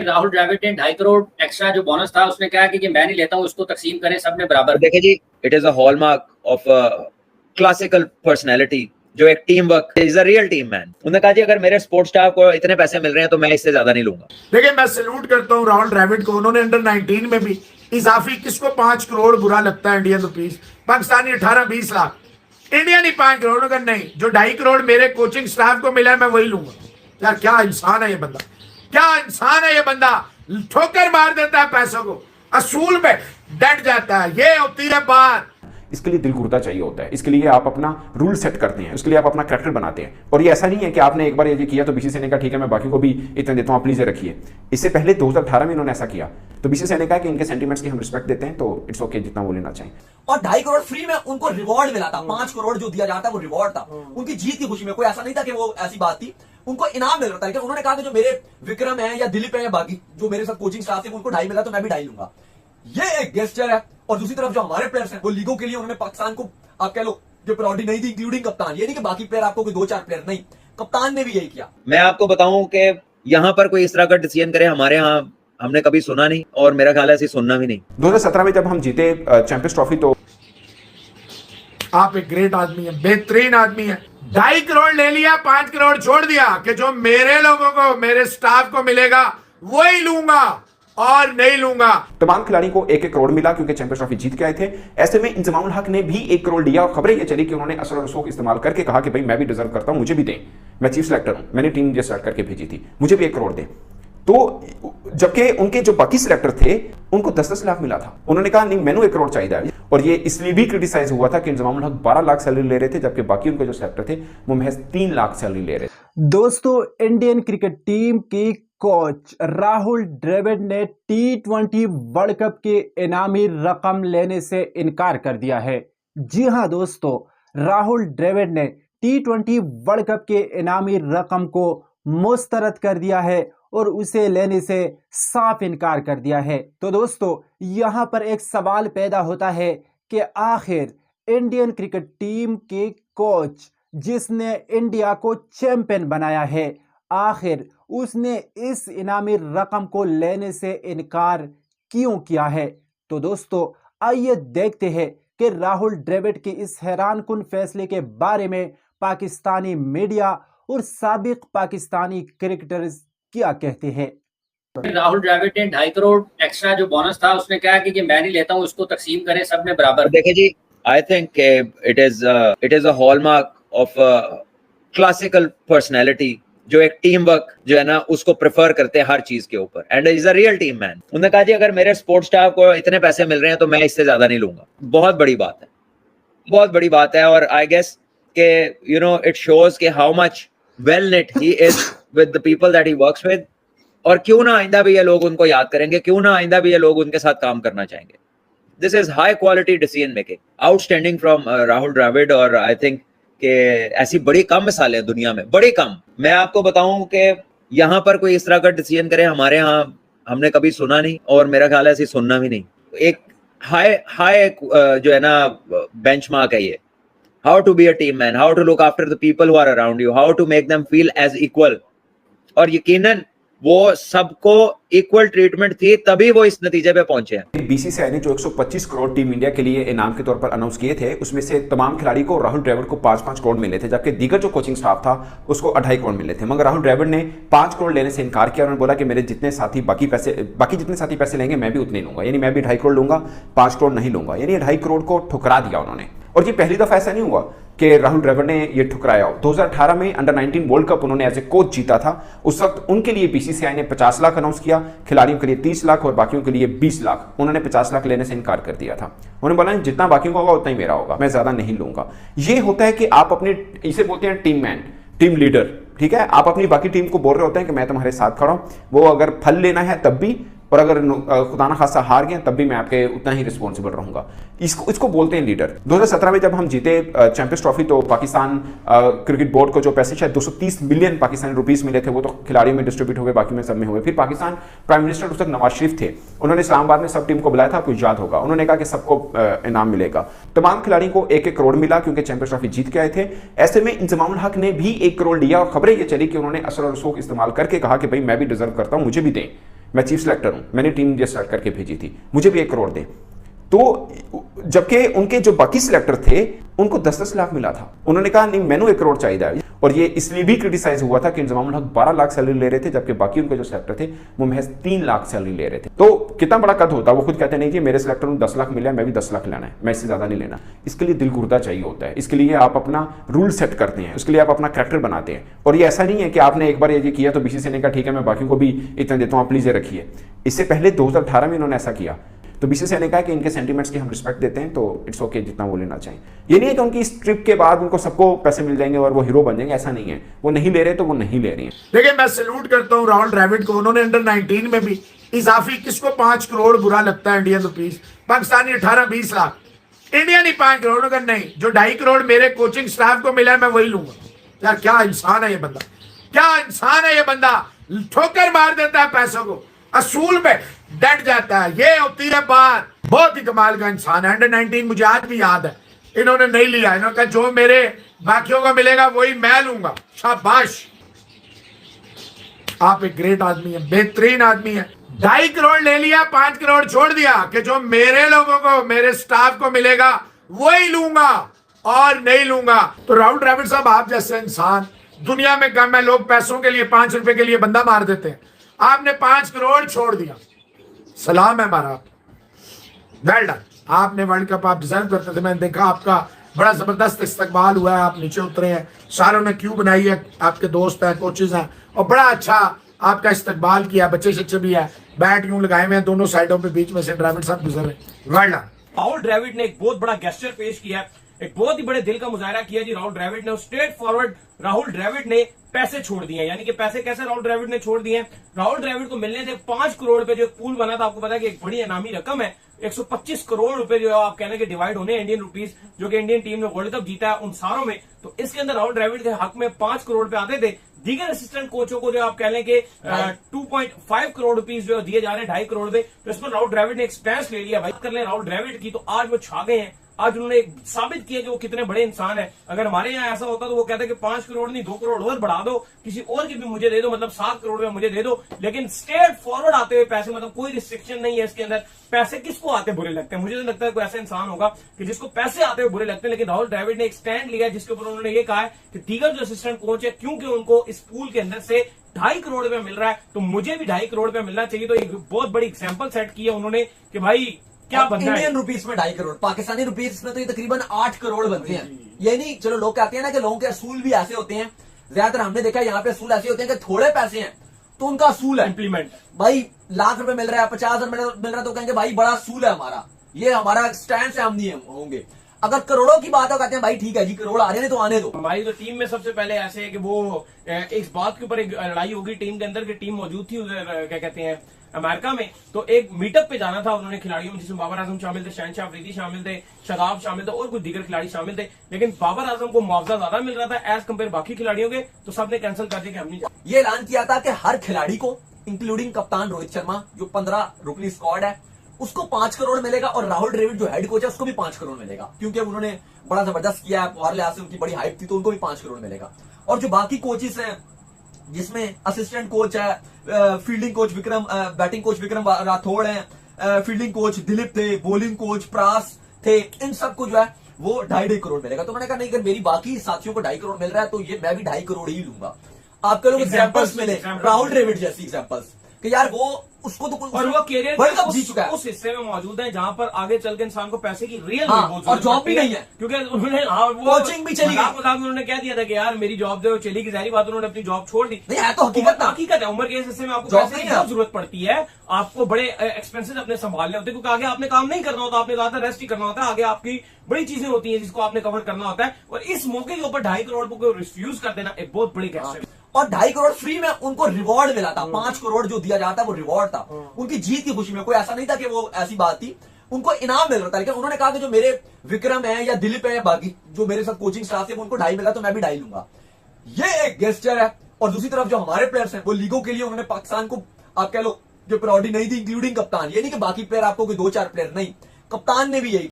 राहुल द्रविड़ ने 2.5 करोड़ एक्स्ट्रा जो बोनस था उसने कहा कि मैं नहीं लेता हूँ, उसको तकसीम करें सब में बराबर। देखिए जी, it is a hallmark of classical personality, जो एक team work is a real team man. उन्होंने कहा जी अगर मेरे स्पोर्ट्स स्टाफ को इतने पैसे मिल रहे हैं तो मैं इससे ज्यादा नहीं लूंगा। देखिए, मैं सैल्यूट करता हूँ राहुल द्रविड़ को। उन्होंने अंडर 19 में भी इजाफी, किसको 5 करोड़ बुरा लगता है Indian rupees, Pakistani 18-20 lakh, India नहीं 5 करोड़। अगर नहीं, जो 2.5 करोड़ मेरे कोचिंग स्टाफ को मिला है मैं वही लूंगा। यार क्या इंसान है ये बंदा, क्या इंसान है ये बंदा। ठोकर मार देता है पैसों को, असूल पे डट जाता है। ये होती है बात। इसके लिए दिल गुर्दा चाहिए होता है, इसके लिए आप अपना रूल सेट करते हैं, इसके लिए आप अपना कैरेक्टर बनाते हैं। और ये ऐसा नहीं है कि आपने एक बार ये किया तो बीसीसीआई ने कहा ठीक है मैं बाकी को भी इतना देता हूं, आप प्लीज रखिए। इससे पहले 2018 में इन्होंने ऐसा किया तो बीसीसीआई ने कहा कि इनके सेंटीमेंट्स की हम रिस्पेक्ट देते हैं, तो इट्स ओके जितना वो लेना चाहिए। और 2.5 करोड़ फ्री में उनको रिवॉर्ड मिला था। 5 करोड़ जो दिया जाता है वो रिवॉर्ड था उनकी जीत की खुशी में। कोई ऐसा नहीं था कि वो ऐसी बात थी, उनको इनाम मिल रहा था। लेकिन उन्होंने कहा कि जो मेरे विक्रम है या दिलीप है या बाकी जो मेरे साथ कोचिंग स्टाफ थे उनको 2.5 मिला तो मैं भी 2.5 लूंगा। ये एक गेस्चर है। और दूसरी तरफ जो हमारे प्लेयर्स हैं वो लीगों के लिए उन्होंने पाकिस्तान को, आप कह लो, जो प्रायोरिटी नहीं थी, इंक्लूडिंग कप्तान। ये नहीं कि बाकी प्लेयर आपको कोई 2-4 प्लेयर नहीं, कप्तान ने भी यही किया। मैं आपको बताऊं कि यहाँ पर कोई इस तरह का डिसीजन करे हमारे यहाँ हमने कभी सुना नहीं, और मेरा ख्याल है ऐसे सुनना भी नहीं। 2017 में जब हम जीते चैंपियंस ट्रॉफी तो आप एक ग्रेट आदमी है, बेहतरीन आदमी है। 2.5 करोड़ ले लिया, 5 करोड़ छोड़ दिया कि जो मेरे लोगों को, मेरे स्टाफ को मिलेगा वही लूंगा और नहीं लूंगा। तमाम खिलाड़ी को 1-1 करोड़ मिला क्योंकि चैंपियंस ट्रॉफी जीत के आए थे। ऐसे में इंजमामुल हक ने भी 1 करोड़ दिया और खबरें ये चली कि उन्होंने असर और रसूख इस्तेमाल करके कहा कि भाई मैं भी डिजर्व करता हूं, मुझे भी दें, मैं चीफ सिलेक्टर हूं, मैंने टीम ये सेलेक्ट करके भेजी थी, मुझे भी 1 करोड़ दें। तो जबकि उनके जो बाकी सिलेक्टर थे उनको 10-10 लाख मिला था, उन्होंने कहा नहीं मैंने 1 करोड़ चाहिए। और ये इसलिए भी क्रिटिसाइज हुआ था कि इंजमामुल हक 12 लाख सैलरी ले रहे थे जबकि बाकी उनके जो सिलेक्टर थे वो महज 3 लाख सैलरी ले रहे थे। दोस्तों, इंडियन क्रिकेट टीम की कोच राहुल द्रविड़ ने T20 वर्ल्ड कप के इनामी रकम लेने से इनकार कर दिया है। जी हां दोस्तों, राहुल द्रविड़ ने T20 वर्ल्ड कप के इनामी रकम को मुस्तरद कर दिया है और उसे लेने से साफ इनकार कर दिया है। तो दोस्तों, यहां पर एक सवाल पैदा होता है कि आखिर इंडियन क्रिकेट टीम के कोच जिसने इंडिया को चैंपियन बनाया है, आखिर उसने इस इनामी रकम को लेने से इनकार क्यों किया है। तो दोस्तों, आइए देखते हैं कि राहुल द्रविड़ के इस हैरानकुन फैसले के बारे में पाकिस्तानी मीडिया और साबिक पाकिस्तानी क्रिकेटर्स क्या कहते हैं। राहुल द्रविड़ ने 2.5 करोड़ एक्स्ट्रा जो बोनस था उसने कहा कि मैं नहीं लेता हूँ, उसको तकसीम करें सब में बराबर। देखिए जी, I think it is a hallmark of classical personality, जो एक टीम वर्क जो है ना उसको प्रेफर करते हैं हर चीज के ऊपर, and is a real team man. उन्होंने कहा जी अगर मेरे स्पोर्ट्स स्टाफ को इतने पैसे मिल रहे हैं तो मैं इससे ज्यादा नहीं लूंगा। बहुत बड़ी बात है, बहुत बड़ी बात है। और आई गेस के यू नो इट शोज के how much well net he is with the people that he works with. और क्यों ना आइंदा भी ये लोग उनको याद करेंगे, क्यों ना आइंदा भी ये लोग उनके साथ काम करना चाहेंगे। This is high quality decision making, outstanding from Rahul Dravid. और आई थिंक कि ऐसी बड़ी कम मिसालें दुनिया में, बड़ी कम। मैं आपको बताऊं कि यहाँ पर कोई इस तरह का डिसीजन करे हमारे यहाँ हमने कभी सुना नहीं, और मेरा ख्याल है ऐसे सुनना भी नहीं। एक हाई जो है ना बेंचमार्क है ये, how to be a team man, how to look after the people who are around you, how to make them feel as equal. और यकीनन वो सबको इक्वल ट्रीटमेंट थी, तभी वो इस नतीजे पे पहुंचे हैं। बीसीसीआई ने जो 125 करोड़ टीम इंडिया के लिए इनाम के तौर पर अनाउंस किए थे उसमें से तमाम खिलाड़ी को, राहुल द्रविड़ को 5-5 करोड़ मिले थे, जबकि दीगर जो कोचिंग स्टाफ था उसको 2.5 करोड़ मिले थे। मगर राहुल द्रविड़ ने 5 करोड़ लेने से इनकार किया। उन्होंने बोला कि मेरे जितने साथी बाकी जितने साथी पैसे लेंगे मैं भी उतने लूंगा, यानी मैं भी 2.5 करोड़ लूंगा, 5 करोड़ नहीं लूंगा। यानी 2.5 करोड़ को ठुकरा दिया उन्होंने। और ये पहली दफा ऐसा नहीं हुआ कि राहुल द्रविड़ ने ये ठुकराया हो। 2018 में अंडर 19 वर्ल्ड कप उन्होंने एज ए कोच जीता था। उस वक्त उनके लिए बीसीसीआई ने 50 लाख अनाउंस किया, खिलाड़ियों के लिए 30 लाख और बाकियों के लिए 20 लाख। उन्होंने 50 लाख लेने से इनकार कर दिया था। उन्होंने बोला जितना बाकियों का होगा उतना ही मेरा होगा, मैं ज्यादा नहीं लूंगा। ये होता है कि आप अपने, इसे बोलते हैं टीम मैन, टीम लीडर, ठीक है। आप अपनी बाकी टीम को बोल रहे होते हैं कि मैं तुम्हारे साथ खड़ा हूं, वो अगर फल लेना है तब भी, और अगर खुदा ना खासा हार गए तब भी मैं आपके उतना ही रिस्पॉन्सिबल रहूंगा। इसको बोलते हैं लीडर। 2017 में जब हम जीते चैंपियंस ट्रॉफी तो पाकिस्तान क्रिकेट बोर्ड को जो पैसे शायद 230 मिलियन पाकिस्तानी रुपीस मिले थे वो तो खिलाड़ियों में डिस्ट्रीब्यूट हुए, बाकी में सब में हुए। फिर पाकिस्तान प्राइम मिनिस्टर उस वक्त नवाज शरीफ थे, उन्होंने इस्लामाबाद में सब टीम को बुलाया था, आपको याद होगा। उन्होंने कहा कि सबको इनाम मिलेगा। तमाम खिलाड़ियों को 1-1 करोड़ मिला क्योंकि चैंपियंस ट्रॉफी जीत के आए थे। ऐसे में इंजमामुल हक ने भी 1 करोड़ लिया और खबरें ये चली कि उन्होंने असर और रसूख इस्तेमाल करके कहा कि भाई मैं भी डिजर्व करता हूं, मुझे भी दें, मैं चीफ सेलेक्टर हूं, मैंने टीम ये सेलेक्ट करके भेजी थी, मुझे भी 1 करोड़ दे। तो जबकि उनके जो बाकी सिलेक्टर थे उनको 10-10 लाख मिला था, उन्होंने कहा नहीं मैंने 1 करोड़ चाहिए। और ये इसलिए भी क्रिटिसाइज हुआ था कि इंजमामुल हक 12 लाख सैलरी ले रहे थे, जबकि बाकी उनके जो सिलेक्टर थे वो महज 3 लाख सैलरी ले रहे थे। तो कितना बड़ा कद होता, वो खुद कहते नहीं कि मेरे सिलेक्टर को 10 लाख मिला, मैं भी 10 लाख लेना है, मैं इससे ज्यादा नहीं लेना। इसके लिए दिल गुर्दा चाहिए होता है, इसके लिए आप अपना रूल सेट करते हैं, उसके लिए आप अपना कैरेक्टर बनाते हैं। और ये ऐसा नहीं है कि आपने एक बार ये किया तो बीसीसीआई ने कहा ठीक है मैं बाकी को भी इतना देता हूँ, आप प्लीज ये रखिए। इससे पहले 2018 में इन्होंने ऐसा किया, तो बीसीसीआई ने कहा कि इनके सेंटीमेंट्स की हम रिस्पेक्ट देते हैं, तो इट्स ओके जितना वो लेना चाहिए। ये नहीं है कि उनकी इस ट्रिप के बाद उनको सबको पैसे मिल जाएंगे और वो हीरो बन जाएंगे, ऐसा नहीं है। वो नहीं ले रहे तो वो नहीं ले रही हैं। देखिए मैं सैल्यूट करता हूं राहुल द्रविड़ को, उन्होंने अंडर 19 में भी इजाफी, किसको 5 करोड़ बुरा लगता है Indian rupees, Pakistani 18-20 lakh, India नहीं 5 करोड़, अगर नहीं जो 2.5 करोड़ मेरे कोचिंग स्टाफ को मिला है मैं वही लूंगा। यार क्या इंसान है ये बंदा, क्या इंसान है ये बंदा, ठोकर मार देता है पैसों को, असूल में डट जाता है। ये होती है बात, बहुत ही कमाल का इंसान है। अंडर 19 मुझे आज भी याद है, इन्होंने नहीं लिया, इन्होंने कहा जो मेरे बाकियों को मिलेगा वही मैं लूंगा। शाबाश, आप एक ग्रेट आदमी है, बेहतरीन आदमी है। 2.5 करोड़ ले लिया, 5 करोड़ छोड़ दिया कि जो मेरे लोगों को, मेरे स्टाफ को मिलेगा वही लूंगा और नहीं लूंगा। तो राहुल द्रविड़ साहब, आप जैसे इंसान दुनिया में कम है, लोग पैसों के लिए 5 रुपए के लिए बंदा मार देते हैं, आपने 5 करोड़ छोड़ दिया, सलाम है हमारा, वेल डन। आपने वर्ल्ड कप आप डिजर्व करते थे, मैंने देखा आपका बड़ा जबरदस्त इस्तकबाल हुआ है, आप नीचे उतरे हैं, सारों ने क्यों बनाई है, आपके दोस्त हैं, कोचेज हैं, और बड़ा अच्छा आपका इस्तकबाल किया, बच्चे शच्चे भी है, बैट यूं लगाए हुए हैं दोनों साइडों पे, बीच में से द्रविड़ साहब गुजर रहे, वेल डन। राहुल द्रविड़ ने एक बहुत बड़ा गेस्चर पेश किया, एक बहुत ही बड़े दिल का मुजाहरा किया जी राहुल द्रविड़ ने। स्ट्रेट फॉरवर्ड राहुल द्रविड़ ने पैसे छोड़ दिए, यानी कि पैसे कैसे राहुल द्रविड़ ने छोड़ दिए। राहुल द्रविड़ को मिलने थे 5 करोड़ रुपए, जो एक पूल बना था, आपको पता है कि एक बड़ी इनामी रकम है, 125 करोड़ रुपए जो है आप कहने के डिवाइड होने इंडियन रुपीस, जो कि इंडियन टीम ने वर्ल्ड कप जीता है उन सारों में। तो इसके अंदर राहुल द्रविड़ के हक में 5 करोड़ रुपए आते थे। दीगर असिस्टेंट कोचों को जो आप कह लें कि 2.5 करोड़ रुपीस जो दिए जा रहे हैं, 2.5 करोड़ रुपए, तो इस पर राहुल द्रविड़ ने एक स्टैंस ले लिया। बात कर लें राहुल द्रविड़ की, तो आज वो छा गए हैं, आज उन्होंने साबित किया कि वो कितने बड़े इंसान है। अगर हमारे यहाँ ऐसा होता तो वो कहते कि 5 करोड़ नहीं 2 करोड़ और बढ़ा दो, किसी और की भी मुझे दे दो, मतलब 7 करोड़ रुपए मुझे दे दो। लेकिन स्ट्रेट फॉरवर्ड आते हुए पैसे, मतलब कोई रिस्ट्रिक्शन नहीं है इसके अंदर। पैसे किसको आते बुरे लगते हैं, मुझे तो लगता है कोई ऐसा इंसान होगा कि जिसको पैसे आते हुए बुरे लगते हैं। लेकिन राहुल द्रविड़ ने एक स्टैंड लिया जिसके ऊपर उन्होंने ये कहा है कि दीगर जो असिस्टेंट कोच है, क्योंकि उनको इस पूल के अंदर से 2.5 करोड़ रुपए मिल रहा है, तो मुझे भी 2.5 करोड़ रुपए मिलना चाहिए। तो एक बहुत बड़ी एग्जाम्पल सेट की है उन्होंने कि भाई क्या बनना है। इंडियन रुपीस में 2.5 करोड़, पाकिस्तानी रुपीस में तो ये तकरीबन 8 करोड़ बनते हैं। ये नहीं, चलो लोग कहते हैं ना कि लोगों के असूल भी ऐसे होते हैं, ज्यादातर हमने देखा यहाँ पे असूल ऐसे होते हैं कि थोड़े पैसे हैं तो उनका असूल है इंप्लीमेंट, भाई लाख रुपए मिल रहा है, 50,000 मिल रहा है तो कहेंगे भाई बड़ा असूल है हमारा, ये हमारा स्टैंड से हम नहीं होंगे। अगर करोड़ों की बात हो कहते हैं भाई ठीक है जी, करोड़ आ रहे हैं तो आने दो। हमारी तो टीम में सबसे पहले ऐसे है कि वो इस बात के ऊपर एक लड़ाई होगी टीम के अंदर, की टीम मौजूद थी उधर क्या कहते हैं अमेरिका में, तो एक मीटअप पे जाना था उन्होंने खिलाड़ियों में, जिसमें बाबर आजम शामिल थे, शहनशाह अफरीदी शामिल थे, शादाब शामिल थे और कुछ दीगर खिलाड़ी शामिल थे। लेकिन बाबर आजम को मुआवजा ज्यादा मिल रहा था एज कम्पेयर बाकी खिलाड़ियों के, तो सबने कैंसिल कर दिया कि हम नहीं जाएंगे। ये ऐलान किया था कि हर खिलाड़ी को इंक्लूडिंग कप्तान रोहित शर्मा जो 15 रुकनी स्क्वाड है उसको 5 करोड़ मिलेगा, और राहुल द्रविड़ जो हेड कोच है उसको भी 5 करोड़ मिलेगा, क्योंकि अब उन्होंने बड़ा जबरदस्त किया है, और लिहाज से उनकी बड़ी हाइप थी तो उनको भी 5 करोड़ मिलेगा। और जो बाकी कोचेस हैं जिसमें असिस्टेंट कोच है, fielding coach Vikram, batting coach Vikram Rathore है, फील्डिंग कोच दिलीप थे, बॉलिंग कोच प्रास थे, इन सबको जो है वो 2.5 करोड़ मिलेगा। तो मैंने कहा नहीं, अगर मेरी बाकी साथियों को 2.5 करोड़ मिल रहा है तो ये मैं भी 2.5 करोड़ ही लूंगा। आपके लोग एग्जाम्पल्स मिले राहुल द्रविड़ जैसी एग्जाम्पल्स कि यार वो उसको तो और वो कैरियर वर्ल्ड कप जीत चुका है, उस हिस्से में मौजूद है जहां पर आगे चल के इंसान को पैसे की रियल और जॉब भी नहीं है, क्योंकि उन्होंने कोचिंग भी चली गई। उन्होंने कह दिया था कि यार मेरी जॉब जो चली गई, जाहिर बात उन्होंने अपनी जॉब छोड़ दी। नहीं है तो हकीकत है, उम्र के हिस्से में आपको पैसे की बहुत जरूरत पड़ती है, आपको बड़े एक्सपेंसेस अपने संभालने होते हैं, क्योंकि आगे आपने काम नहीं करना होता, आपने ज्यादा रेस्ट ही करना होता है, आगे आपकी बड़ी चीजें होती है जिसको आपने कवर करना होता है। और इस मौके के ऊपर 2.5 करोड़ को रिफ्यूज कर देना एक बहुत बड़ी गेस्चर है। और 2.5 करोड़ फ्री में उनको रिवॉर्ड मिला था, 5 करोड़ जो दिया जाता है वो रिवॉर्ड था, उनकी जीत की खुशी में। कोई ऐसा नहीं था कि वो ऐसी बात थी, उनको इनाम मिल रहा था। लेकिन उन्होंने कहा कि जो मेरे विक्रम है या दिलीप है या बाकी जो मेरे साथ कोचिंग स्टाफ है उनको 2.5 मिला तो मैं भी 2.5 लूंगा, ये एक गेस्चर है। और दूसरी तरफ जो हमारे प्लेयर्स हैं वो लीगों के लिए उन्होंने पाकिस्तान को आप कह लो जो प्रायोरिटी नहीं दी, इंक्लूडिंग कप्तान, ये नहीं कि बाकी प्लेयर आपको कोई 2-4 प्लेयर नहीं, कप्तान ने भी यही